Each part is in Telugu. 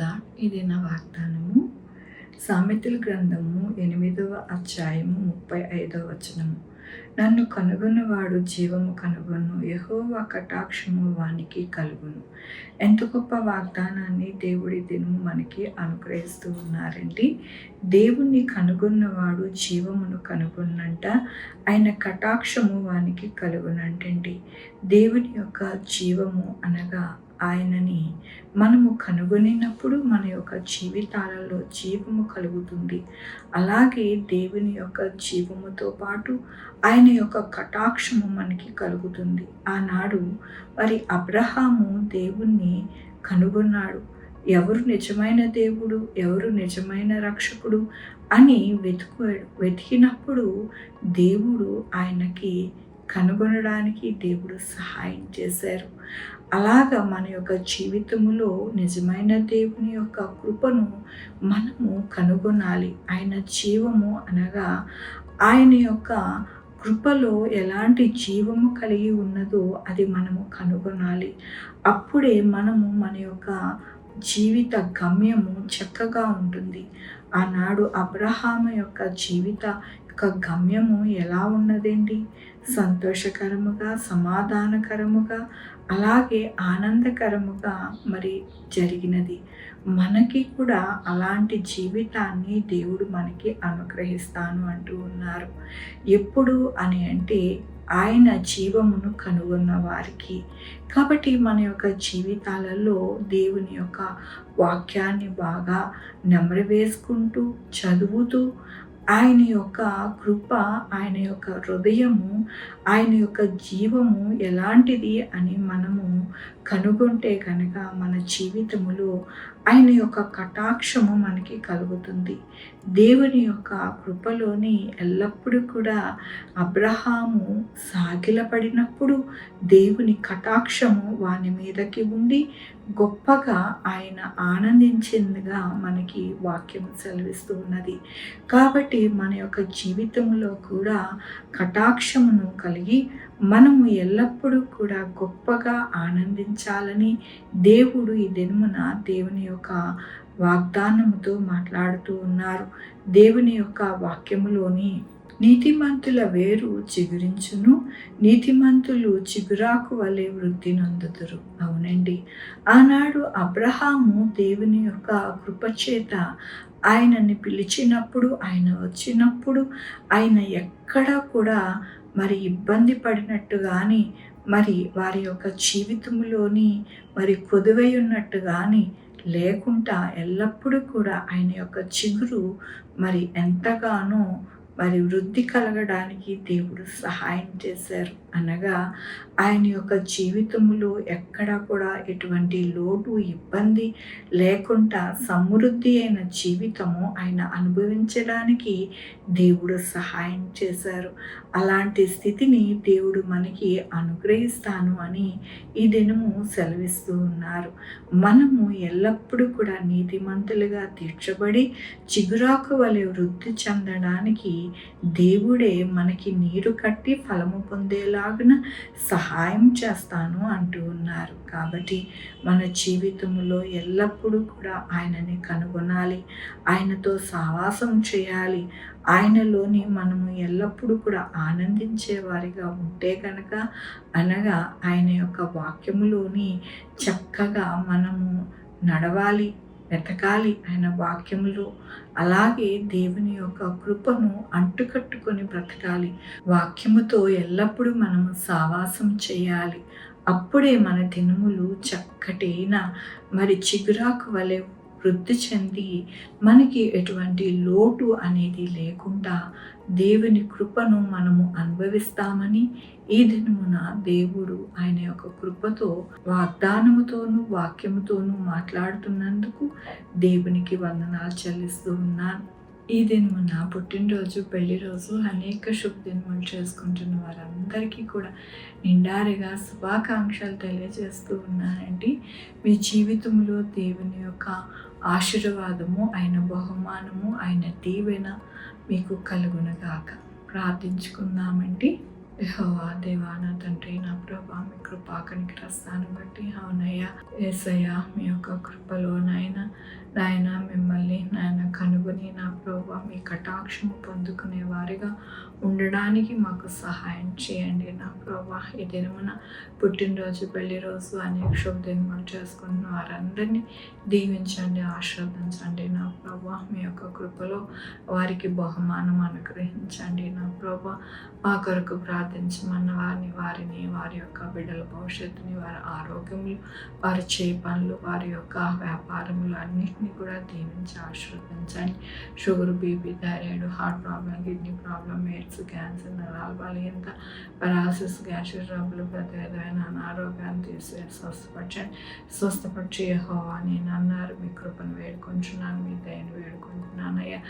లార్డ్. ఇది నా వాగ్దానము. సామెతల గ్రంథము 8వ అధ్యాయము 35వ వచనము. నన్ను కనుగొన్నవాడు జీవము కనుగొను, యెహోవా కటాక్షము వానికి కలుగును. ఎంత గొప్ప వాగ్దానాన్ని దేవుడి దినము మనకి అనుగ్రహిస్తూ ఉన్నారండి. దేవుణ్ణి కనుగొన్నవాడు జీవమును కనుగొన్నంట, ఆయన కటాక్షము వానికి కలుగునంటండి. దేవుని యొక్క జీవము అనగా ఆయనని మనము కనుగొనినప్పుడు మన యొక్క జీవితాలలో జీవము కలుగుతుంది. అలాగే దేవుని యొక్క జీవముతో పాటు ఆయన యొక్క కటాక్షము మనకి కలుగుతుంది. ఆనాడు మరి అబ్రహాము దేవుణ్ణి కనుగొన్నాడు. ఎవరు నిజమైన దేవుడు, ఎవరు నిజమైన రక్షకుడు అని వెతికినప్పుడు దేవుడు ఆయనకి కనుగొనడానికి దేవుడు సహాయం చేశారు. అలాగా మన యొక్క జీవితంలో నిజమైన దేవుని యొక్క కృపను మనము కనుగొనాలి. ఆయన జీవము అనగా ఆయన యొక్క కృపలో ఎలాంటి జీవము కలిగి ఉన్నదో అది మనము కనుగొనాలి. అప్పుడే మనము మన యొక్క జీవిత గమ్యము చక్కగా ఉంటుంది. ఆనాడు అబ్రహాము యొక్క జీవిత యొక్క గమ్యము ఎలా ఉన్నదండి? సంతోషకరముగా, సమాధానకరముగా, అలాగే ఆనందకరముగా మరి జరిగినది. మనకి కూడా అలాంటి జీవితాన్ని దేవుడు మనకి అనుగ్రహిస్తాను అంటూ ఉన్నారు. ఎప్పుడు అని అంటే ఆయన జీవమును కనుగొన్న వారికి. కాబట్టి మన యొక్క జీవితాలలో దేవుని యొక్క వాక్యాన్ని బాగా నెమరు చదువుతూ ఆయన యొక్క కృప, ఆయన యొక్క హృదయము, ఆయన యొక్క జీవము ఎలాంటిది అని మనము కనుగొంటే కనుక మన జీవితములో ఆయన యొక్క కటాక్షము మనకి కలుగుతుంది. దేవుని యొక్క కృపలోని ఎల్లప్పుడూ కూడా అబ్రహాము సాగిలపడినప్పుడు దేవుని కటాక్షము వాని మీదకి ఉండి గొప్పగా ఆయన ఆనందించిందిగా మనకి వాక్యం సెలవిస్తూ ఉన్నది. కాబట్టి మన యొక్క జీవితంలో కూడా కటాక్షమును కలిగి మనము ఎల్లప్పుడూ కూడా గొప్పగా ఆనందించాలని దేవుడు ఈ దినమున దేవుని యొక్క వాగ్దానముతో మాట్లాడుతూ ఉన్నారు. దేవుని యొక్క వాక్యములోని నీతిమంతుల వేరు చిగురించును, నీతిమంతులు చిగురాకు వలె వృద్ధి నొందుదురు. అవునండి, ఆనాడు అబ్రహాము దేవుని యొక్క కృపచేత ఆయనని పిలిచినప్పుడు, ఆయన వచ్చినప్పుడు ఆయన ఎక్కడా కూడా మరి ఇబ్బంది పడినట్టు కానీ, మరి వారి యొక్క జీవితంలోని మరి కొదువై ఉన్నట్టు కానీ లేకుండా ఎల్లప్పుడూ కూడా ఆయన యొక్క చిగురు మరి ఎంతగానో మరి వృద్ధి కలగడానికి దేవుడు సహాయం చేశారు. అనగా ఆయన యొక్క జీవితంలో ఎక్కడా కూడా ఎటువంటి లోటు, ఇబ్బంది లేకుండా సమృద్ధి అయిన జీవితము ఆయన అనుభవించడానికి దేవుడు సహాయం చేశారు. అలాంటి స్థితిని దేవుడు మనకి అనుగ్రహిస్తాను అని ఈ దినము సెలవిస్తూ ఉన్నారు. మనము ఎల్లప్పుడూ కూడా నీతిమంతులుగా తీర్చబడి చిగురాకు వలె వృద్ధి చెందడానికి దేవుడే మనకి నీరు కట్టి ఫలము పొందేలాగున సహాయం చేస్తాను అంటూ ఉన్నారు. కాబట్టి మన జీవితంలో ఎల్లప్పుడూ కూడా ఆయనని కనుగొనాలి, ఆయనతో సహవాసం చేయాలి. ఆయనలోని మనము ఎల్లప్పుడూ కూడా ఆనందించే వారిగా ఉంటే కనుక, అనగా ఆయన యొక్క వాక్యములోని చక్కగా మనము నడవాలి, వెతకాలి ఆయన వాక్యములో. అలాగే దేవుని యొక్క కృపను అంటుకట్టుకొని బ్రతకాలి. వాక్యముతో ఎల్లప్పుడూ మనము సావాసం చేయాలి. అప్పుడే మన దినములు చక్కటైన మరి చిగురాకు వలె వృద్ధి చెంది మనకి ఎటువంటి లోటు అనేది లేకుండా దేవుని కృపను మనము అనుభవిస్తామని ఈ దినమున దేవుడు ఆయన యొక్క కృపతో, వాగ్దానముతోనూ వాక్యముతోనూ మాట్లాడుతున్నందుకు దేవునికి వందనాలు చెల్లిస్తూ ఉన్నాను. ఈ దినమున పుట్టినరోజు, పెళ్లి రోజు, అనేక శుభదినములు చేసుకుంటున్న వారందరికీ కూడా నిండారిగా శుభాకాంక్షలు తెలియజేస్తూ ఉన్నానండి. మీ జీవితంలో దేవుని యొక్క ఆశీర్వాదము, ఆయన బహుమానము, ఆయన దీవెన మీకు కలుగునగాక. ప్రార్థించుకుందామండి. యెహోవా దేవా నా తండ్రి నా ప్రభా మీ కృపా కనికరస్తాను బట్టి అవునయ్యా యేసయ్యా మీ యొక్క కృపలో నాయన మిమ్మల్ని నాయన కనుగొని నా ప్రభా మీ కటాక్షము పొందుకునే వారిగా ఉండడానికి మాకు సహాయం చేయండి నా ప్రభా. ఈ దినమున పుట్టినరోజు పెళ్లి రోజు అనేక శుభదినములు చేసుకున్న వారందరినీ దీవించండి, ఆశీర్వదించండి నా ప్రభా. మీ యొక్క కృపలో వారికి బహుమానం అనుగ్రహించండి నా ప్రభా. మా కొరకు ప్రార్థించమన్న వారిని వారి యొక్క బిడ్డల భవిష్యత్తుని, వారి ఆరోగ్యములు, వారి చేయి పనులు, వారి యొక్క వ్యాపారములు అన్నింటినీ కూడా దీవించి ఆశీర్వదించండి. Sugar, BP, thyroid, heart problem, kidney problem, AIDS, cancer, నరాల బలహీనత, పెరాలసిస్, గ్యాస్ట్రిక్ ట్రబుల్, ప్రతి విధమైన అనారోగ్యాన్ని తీసివేసి స్వస్థపరిచి యెహోవా నేను అన్నారు. మీ కృపను వేడుకుంటున్నాను, మీ దయను వేడుకుంటున్నాను అయ్యా.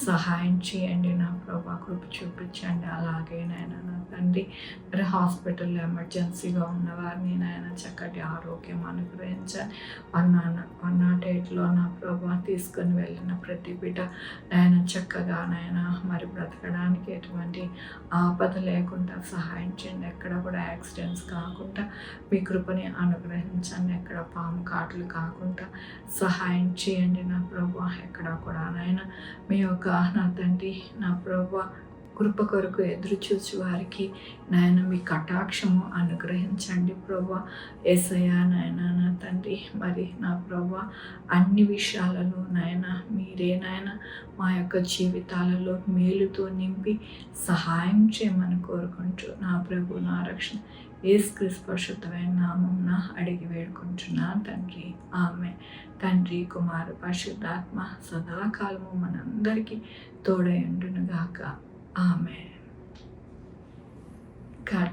సహాయం చేయండి నా ప్రభా, కృప చూపించండి. అలాగే నాయన నా తండ్రి మరి హాస్పిటల్లో ఎమర్జెన్సీగా ఉన్న వారిని నాయన చక్కటి ఆరోగ్యం అనుగ్రహించాలి. 108లో నా ప్రభా తీసుకొని వెళ్ళిన ప్రతి బిడ్డ నాయన చక్కగా నాయన మరి బ్రతకడానికి ఎటువంటి ఆపద లేకుండా సహాయం చేయండి. ఎక్కడ కూడా యాక్సిడెంట్స్ కాకుండా మీ కృపని అనుగ్రహించండి. ఎక్కడ పాము కాట్లు కాకుండా సహాయం చేయండి నా ప్రభా. ఎక్కడ కూడా నాయన మీ యొక్క నా తండ్రి నా ప్రభా కృప కొరకు ఎదురు చూసి వారికి నాయన మీ కటాక్షము అనుగ్రహించండి ప్రభా. యేసయ్యా నాయన నా తండ్రి మరి నా ప్రభా అన్ని విషయాలలో నాయన మీరే నాయన మా యొక్క జీవితాలలో మేలుతో నింపి సహాయం చేయమని కోరుకుంటూ నా ప్రభు నా రక్షణ యేసుక్రీస్తు పరిశుద్ధమైన నామమున అడిగి వేడుకుంటున్నాను తండ్రి. ఆమె తండ్రి కుమార పరిశుద్ధాత్మ సదాకాలము మనందరికీ తోడై ఉండునుగాక. Amen. God